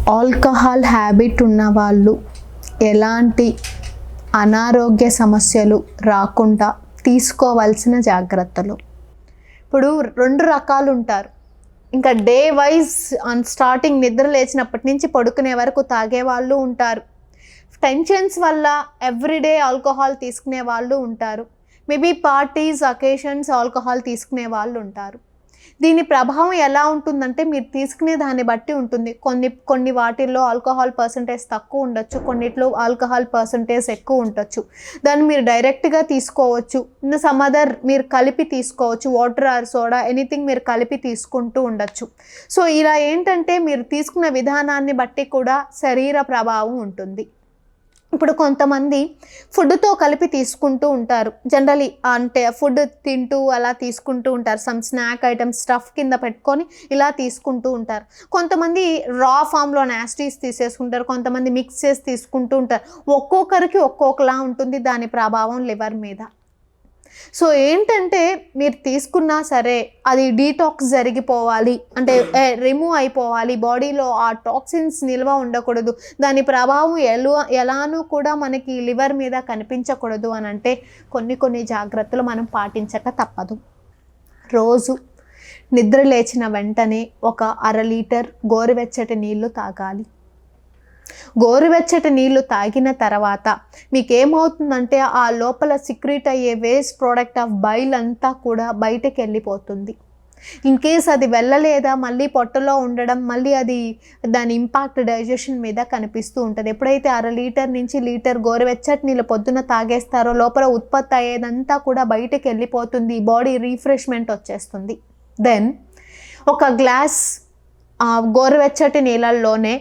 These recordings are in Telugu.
ఆల్కహాల్ హ్యాబిట్ ఉన్న వాళ్ళు ఎలాంటి అనారోగ్య సమస్యలు రాకుండా తీసుకోవాల్సిన జాగ్రత్తలు. ఇప్పుడు 2 రకాలు ఉంటారు. ఇంకా డే వైజ్ స్టార్టింగ్ నిద్ర లేచినప్పటి నుంచి పడుకునే వరకు తాగే వాళ్ళు ఉంటారు. టెన్షన్స్ వల్ల ఎవ్రీడే ఆల్కహాల్ తీసుకునే వాళ్ళు ఉంటారు. మేబీ పార్టీస్ అకేషన్స్ ఆల్కహాల్ తీసుకునే వాళ్ళు ఉంటారు. దీని ప్రభావం ఎలా ఉంటుందంటే మీరు తీసుకునే దాన్ని బట్టి ఉంటుంది. కొన్ని వాటిల్లో ఆల్కహాల్ పర్సంటేజ్ తక్కువ ఉండొచ్చు, కొన్నిట్లో ఆల్కహాల్ పర్సంటేజ్ ఎక్కువ ఉండొచ్చు. దాన్ని మీరు డైరెక్ట్గా తీసుకోవచ్చు, సమ్ అదర్ మీరు కలిపి తీసుకోవచ్చు, వాటర్ ఆర్ సోడా ఎనీథింగ్ మీరు కలిపి తీసుకుంటూ ఉండొచ్చు. సో ఇలా ఏంటంటే మీరు తీసుకున్న విధానాన్ని బట్టి కూడా శరీర ప్రభావం ఉంటుంది. ఇప్పుడు కొంతమంది ఫుడ్తో కలిపి తీసుకుంటూ ఉంటారు. జనరలీ అంటే ఫుడ్ తింటూ అలా తీసుకుంటూ ఉంటారు. సమ్ స్నాక్ ఐటమ్స్ స్టఫ్ కింద పెట్టుకొని ఇలా తీసుకుంటూ ఉంటారు. కొంతమంది రా ఫామ్లో నాస్టీస్ తీసేసుకుంటారు, కొంతమంది మిక్స్ చేసి తీసుకుంటూ ఉంటారు. ఒక్కొక్కరికి ఒక్కొక్కలా ఉంటుంది దాని ప్రభావం లివర్ మీద. సో ఏంటంటే మీరు తీసుకున్నా సరే అది డీటాక్స్ జరిగిపోవాలి, అంటే రిమూవ్ అయిపోవాలి, బాడీలో ఆ టాక్సిన్స్ నిల్వ ఉండకూడదు, దాని ప్రభావం ఎలానూ కూడా మనకి లివర్ మీద కనిపించకూడదు అని అంటే కొన్ని జాగ్రత్తలు మనం పాటించక తప్పదు. రోజు నిద్ర లేచిన వెంటనే 1/2 లీటర్ గోరువెచ్చటి నీళ్లు తాగాలి. గోరువెచ్చటి నీళ్లు తాగిన తర్వాత మీకేమవుతుందంటే ఆ లోపల సిక్రీట్ అయ్యే వేస్ట్ ప్రోడక్ట్ ఆఫ్ బైల్ అంతా కూడా బయటకు వెళ్ళిపోతుంది. ఇన్ కేస్ అది వెళ్ళలేదా మళ్ళీ పొట్టలో ఉండడం, మళ్ళీ అది దాని ఇంపాక్ట్ డైజెషన్ మీద కనిపిస్తూ ఉంటుంది. ఎప్పుడైతే 1/2 లీటర్ నుంచి లీటర్ గోరువెచ్చటి నీళ్ళు పొద్దున తాగేస్తారో లోపల ఉత్పత్తి అయ్యేదంతా కూడా బయటకు వెళ్ళిపోతుంది, బాడీ రీఫ్రెష్మెంట్ వచ్చేస్తుంది. దెన్ 1 గ్లాస్ గోరువెచ్చటి నీళ్ళల్లోనే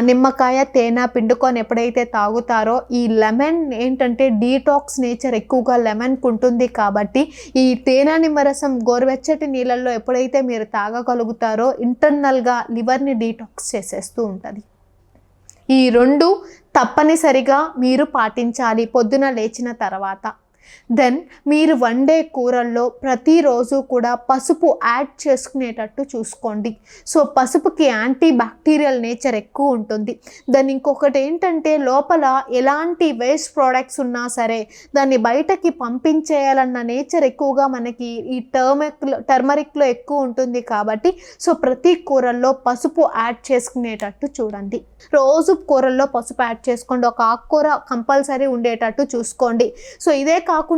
నిమ్మకాయ తేనె పిండుకొని ఎప్పుడైతే తాగుతారో ఈ లెమన్ ఏంటంటే డీటాక్స్ నేచర్ ఎక్కువగా లెమన్కి ఉంటుంది కాబట్టి ఈ తేనె నిమ్మరసం గోరువెచ్చటి నీళ్ళల్లో ఎప్పుడైతే మీరు తాగగలుగుతారో ఇంటర్నల్గా లివర్ని డీటాక్స్ చేసేస్తూ ఉంటుంది. ఈ 2 తప్పనిసరిగా మీరు పాటించాలి పొద్దున లేచిన తర్వాత. దెన్ మీరు వండే కూరల్లో ప్రతిరోజు కూడా పసుపు యాడ్ చేసుకునేటట్టు చూసుకోండి. సో పసుపుకి యాంటీ బ్యాక్టీరియల్ నేచర్ ఎక్కువ ఉంటుంది. దాన్ని ఇంకొకటి ఏంటంటే లోపల ఎలాంటి వేస్ట్ ప్రోడక్ట్స్ ఉన్నా సరే దాన్ని బయటకి పంపించేయాలన్న నేచర్ ఎక్కువగా మనకి ఈ టర్మరిక్లో ఎక్కువ ఉంటుంది కాబట్టి సో ప్రతి కూరల్లో పసుపు యాడ్ చేసుకునేటట్టు చూడండి. రోజు కూరల్లో పసుపు యాడ్ చేసుకోండి. ఒక ఆకుకూర కంపల్సరీ ఉండేటట్టు చూసుకోండి. సో ఇదే కాకుండా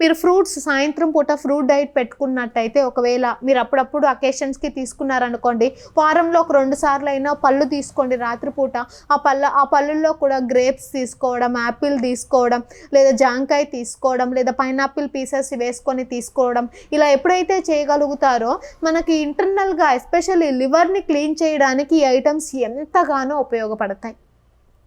మీరు ఫ్రూట్స్ సాయంత్రం పూట ఫ్రూట్ డైట్ పెట్టుకున్నట్టయితే ఒకవేళ మీరు అప్పుడప్పుడు అకేషన్స్కి తీసుకున్నారనుకోండి, వారంలో ఒక 2 సార్లు అయినా పళ్ళు తీసుకోండి రాత్రిపూట. ఆ పళ్ళుల్లో కూడా గ్రేప్స్ తీసుకోవడం, యాపిల్ తీసుకోవడం, లేదా జాంకాయ తీసుకోవడం, లేదా పైనాపిల్ పీసెస్ వేసుకొని తీసుకోవడం, ఇలా ఎప్పుడైతే చేయగలుగుతారో మనకి ఇంటర్నల్గా ఎస్పెషల్లీ లివర్ని క్లీన్ చేయడానికి ఈ ఐటమ్స్ ఎంతగానో ఉపయోగపడతాయి.